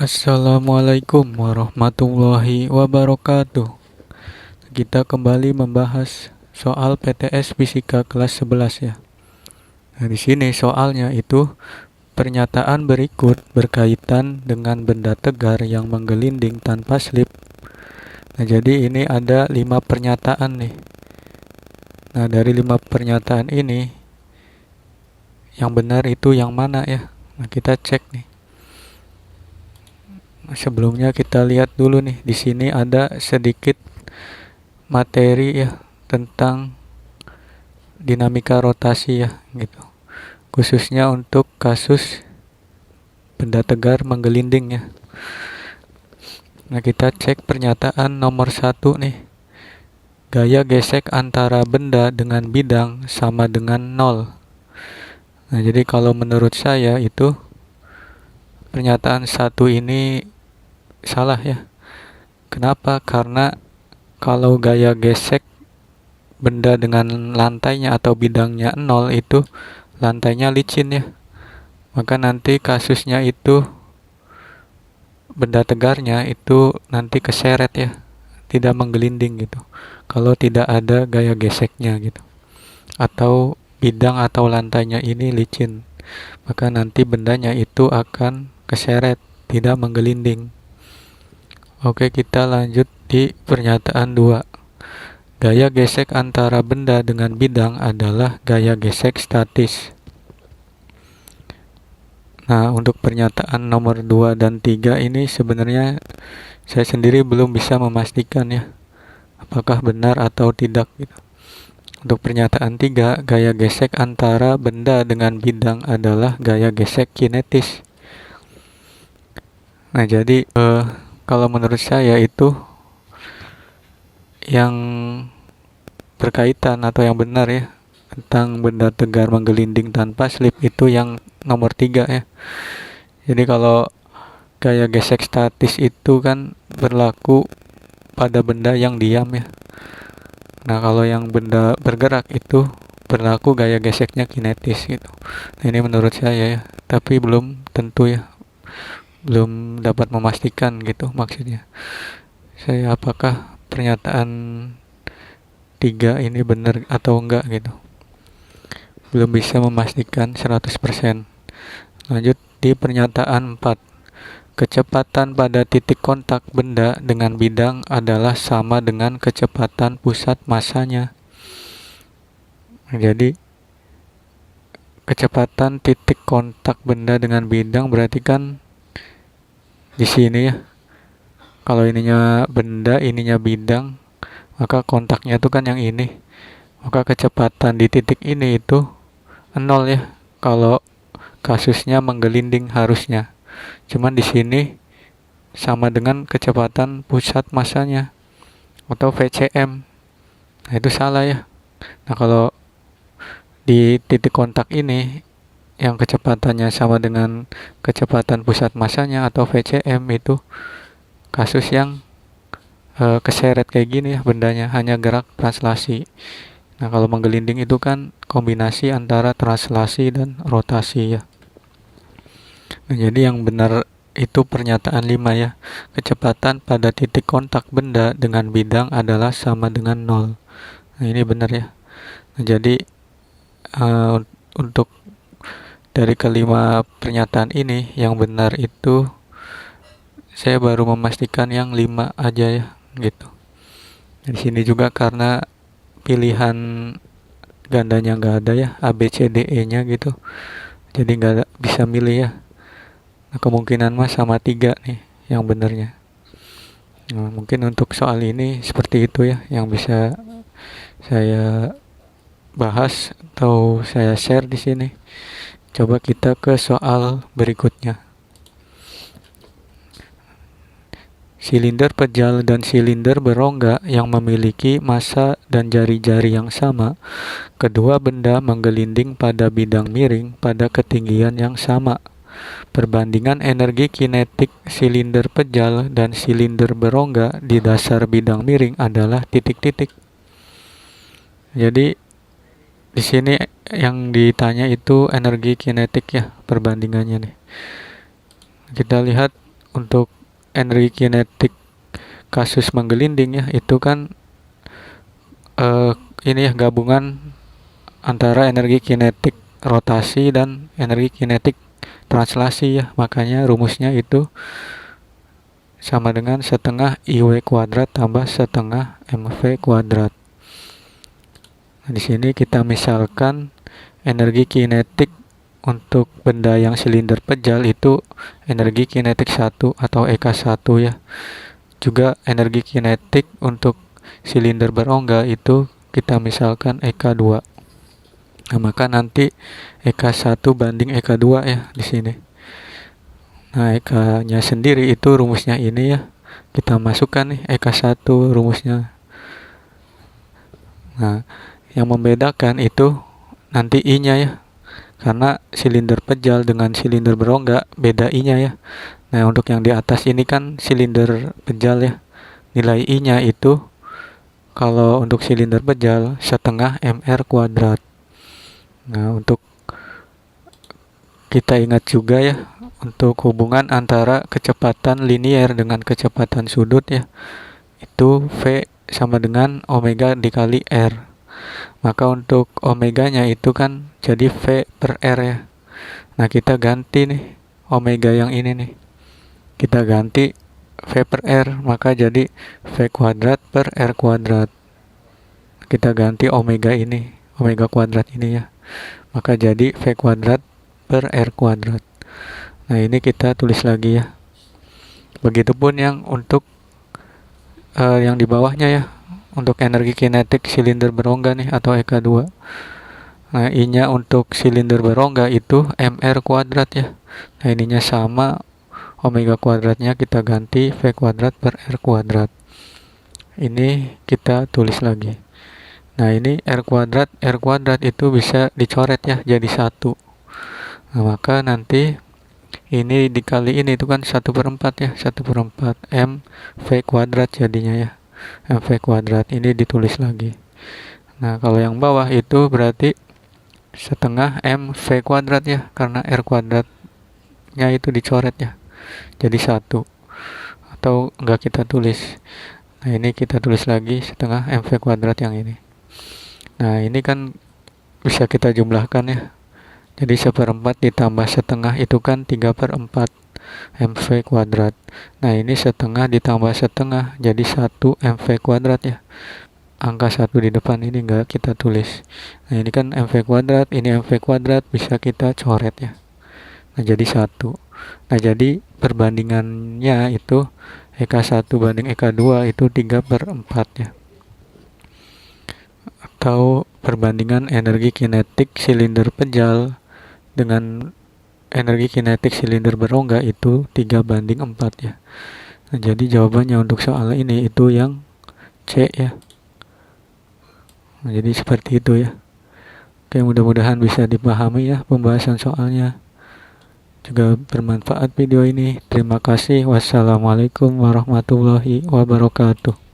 Assalamualaikum warahmatullahi wabarakatuh. Kita kembali membahas soal PTS Fisika kelas 11 ya. Nah, di sini soalnya itu pernyataan berikut berkaitan dengan benda tegar yang menggelinding tanpa slip. Nah, jadi ini ada 5 pernyataan nih. Nah, dari 5 pernyataan ini yang benar itu yang mana ya? Nah, kita cek nih. Sebelumnya kita lihat dulu nih, di sini ada sedikit materi ya tentang dinamika rotasi ya gitu. Khususnya untuk kasus benda tegar menggelinding ya. Nah, kita cek pernyataan nomor 1 nih. Gaya gesek antara benda dengan bidang sama dengan 0. Nah, jadi kalau menurut saya itu pernyataan 1 ini salah ya. Kenapa? Karena kalau gaya gesek benda dengan lantainya atau bidangnya 0 itu lantainya licin ya. Maka nanti kasusnya itu benda tegarnya itu nanti keseret ya, tidak menggelinding gitu. Kalau tidak ada gaya geseknya gitu. Atau bidang atau lantainya ini licin, maka nanti bendanya itu akan keseret, tidak menggelinding. Oke, kita lanjut di pernyataan 2. Gaya gesek antara benda dengan bidang adalah gaya gesek statis. Nah, untuk pernyataan nomor 2 dan 3 ini sebenarnya saya sendiri belum bisa memastikan ya, apakah benar atau tidak gitu. Untuk pernyataan 3, gaya gesek antara benda dengan bidang adalah gaya gesek kinetis. Nah, jadi kalau menurut saya itu yang berkaitan atau yang benar ya tentang benda tegar menggelinding tanpa slip itu yang nomor 3 ya. Jadi kalau gaya gesek statis itu kan berlaku pada benda yang diam ya. Nah, kalau yang benda bergerak itu berlaku gaya geseknya kinetis gitu. Nah, ini menurut saya ya, tapi belum tentu ya. Belum dapat memastikan gitu maksudnya. Saya apakah pernyataan 3 ini benar atau enggak gitu. Belum bisa memastikan 100%. Lanjut di pernyataan 4. Kecepatan pada titik kontak benda dengan bidang adalah sama dengan kecepatan pusat massanya. Jadi kecepatan titik kontak benda dengan bidang berarti kan di sini ya. Kalau ininya benda, ininya bidang, maka kontaknya itu kan yang ini. Maka kecepatan di titik ini itu 0 ya. Kalau kasusnya menggelinding harusnya. Cuman di sini sama dengan kecepatan pusat massanya atau VCM. Nah, itu salah ya. Nah, kalau di titik kontak ini yang kecepatannya sama dengan kecepatan pusat massanya atau VCM itu kasus yang keseret kayak gini ya bendanya, hanya gerak translasi. Nah, kalau menggelinding itu kan kombinasi antara translasi dan rotasi ya. Nah, jadi yang benar itu pernyataan 5 ya. Kecepatan pada titik kontak benda dengan bidang adalah sama dengan 0. Nah, ini benar ya. Nah, jadi untuk dari kelima pernyataan ini yang benar itu saya baru memastikan yang 5 aja ya gitu. Di sini juga karena pilihan gandanya nggak ada ya, A B C D E nya gitu, jadi nggak bisa milih ya. Nah, kemungkinan mah sama 3 nih yang benernya. Nah, mungkin untuk soal ini seperti itu ya yang bisa saya bahas atau saya share di sini. Coba kita ke soal berikutnya. Silinder pejal dan silinder berongga yang memiliki massa dan jari-jari yang sama, kedua benda menggelinding pada bidang miring pada ketinggian yang sama. Perbandingan energi kinetik silinder pejal dan silinder berongga di dasar bidang miring adalah titik-titik. Jadi di sini yang ditanya itu energi kinetik ya, perbandingannya nih. Kita lihat untuk energi kinetik kasus menggelinding ya, itu kan ini ya gabungan antara energi kinetik rotasi dan energi kinetik translasi ya. Makanya rumusnya itu sama dengan setengah IW kuadrat tambah setengah MV kuadrat. Nah, di sini kita misalkan energi kinetik untuk benda yang silinder pejal itu energi kinetik 1 atau EK1 ya. Juga energi kinetik untuk silinder berongga itu kita misalkan EK2. Nah, maka nanti EK1 banding EK2 ya di sini. Nah, EK-nya sendiri itu rumusnya ini ya. Kita masukkan nih EK1 rumusnya. Nah, yang membedakan itu nanti I-nya ya. Karena silinder pejal dengan silinder berongga beda I-nya ya. Nah, untuk yang di atas ini kan silinder pejal ya. Nilai I-nya itu kalau untuk silinder pejal setengah MR kuadrat. Nah, untuk kita ingat juga ya, untuk hubungan antara kecepatan linier dengan kecepatan sudut ya, itu V sama dengan omega dikali R. Maka untuk omeganya itu kan jadi V per R ya. Nah, kita ganti nih omega yang ini nih. Kita ganti V per R, maka jadi V kuadrat per R kuadrat. Kita ganti omega ini, omega kuadrat ini ya. Maka jadi V kuadrat per R kuadrat. Nah, ini kita tulis lagi ya. Begitupun yang untuk yang di bawahnya ya. Untuk energi kinetik silinder berongga nih atau EK2. Nah, I-nya untuk silinder berongga itu MR kuadrat ya. Nah, ininya sama, omega kuadratnya kita ganti V kuadrat per R kuadrat. Ini kita tulis lagi. Nah, ini R kuadrat itu bisa dicoret ya jadi 1. Nah, maka nanti ini dikali ini itu kan 1/4 ya, 1/4 M V kuadrat jadinya ya. MV kuadrat ini ditulis lagi. Nah, kalau yang bawah itu berarti setengah MV kuadrat ya, karena R kuadratnya itu dicoret ya jadi 1 atau enggak kita tulis. Nah, ini kita tulis lagi setengah MV kuadrat yang ini. Nah, ini kan bisa kita jumlahkan ya, jadi 1/4 ditambah setengah itu kan 3/4 MV kuadrat. Nah, ini setengah ditambah setengah jadi 1 MV kuadrat ya. Angka 1 di depan ini enggak kita tulis. Nah, ini kan MV kuadrat, ini MV kuadrat bisa kita coret ya. Nah, jadi 1. Nah, jadi perbandingannya itu EK1 banding EK2 itu 3/4 ya. Atau perbandingan energi kinetik silinder pejal dengan energi kinetik silinder berongga itu 3/4 ya. Nah, jadi jawabannya untuk soal ini itu yang C ya. Nah, jadi seperti itu ya. Oke, mudah-mudahan bisa dipahami ya pembahasan soalnya. Juga bermanfaat video ini. Terima kasih. Wassalamualaikum warahmatullahi wabarakatuh.